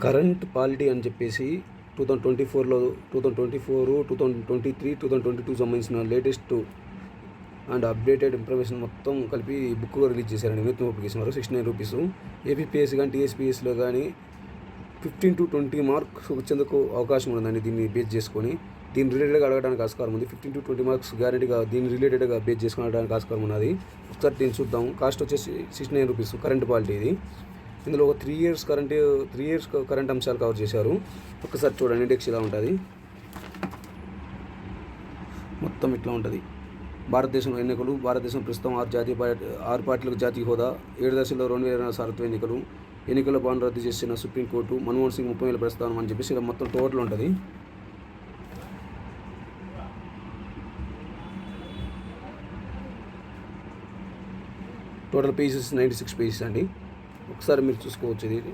Current polity అని చెప్పేసి 2024లో 2023 సంబంధించిన లేటెస్ట్ అండ్ అప్డేటెడ్ ఇన్ఫర్మేషన్ మొత్తం కలిపి బుక్గా రిలీజ్ చేశారండి. నూతన నోటిఫికేషన్ ₹69. ఏపీపీఎస్సీ కానీ టీఎస్పీఎస్సీలో కానీ 15 to 20 మార్క్స్ వచ్చేందుకు అవకాశం ఉందండి. దీన్ని బేస్ చేసుకొని దీని రిలేటెడ్గా అడగడానికి ఆస్కారం ఉంది. 15 to 20 మార్క్స్ గ్యారెంటీగా దీని రిలేటెడ్గా బేస్ చేసుకుని అడగడానికి ఆస్కారం ఉన్నది. ఒకసారి దీన్ని చూద్దాం. కాస్ట్ వచ్చేసి ₹69 కరెంట్ పాలిటీ ఇది. ఇందులో ఒక 3 ఇయర్స్ కరెంట్ అంశాలు కవర్ చేశారు. ఒకసారి చూడండి, ఇండెక్స్ ఇలా ఉంటుంది. మొత్తం ఇట్లా ఉంటుంది. భారతదేశంలో ఎన్నికలు. భారతదేశం ప్రస్తుతం 6 పార్టీలకు జాతీయ హోదా. 7 దశల్లో 2020 సార్వత్రిక ఎన్నికల బాండ్ రద్దు చేసిన సుప్రీంకోర్టు. మన్మోహన్ సింగ్ 30,000 ప్రస్తావన అని చెప్పేసి ఇలా మొత్తం టోటల్ ఉంటుంది. టోటల్ పేజెస్ 96 పేజెస్ అండి. ఒకసారి మీరు చూసుకోవచ్చు ఇది.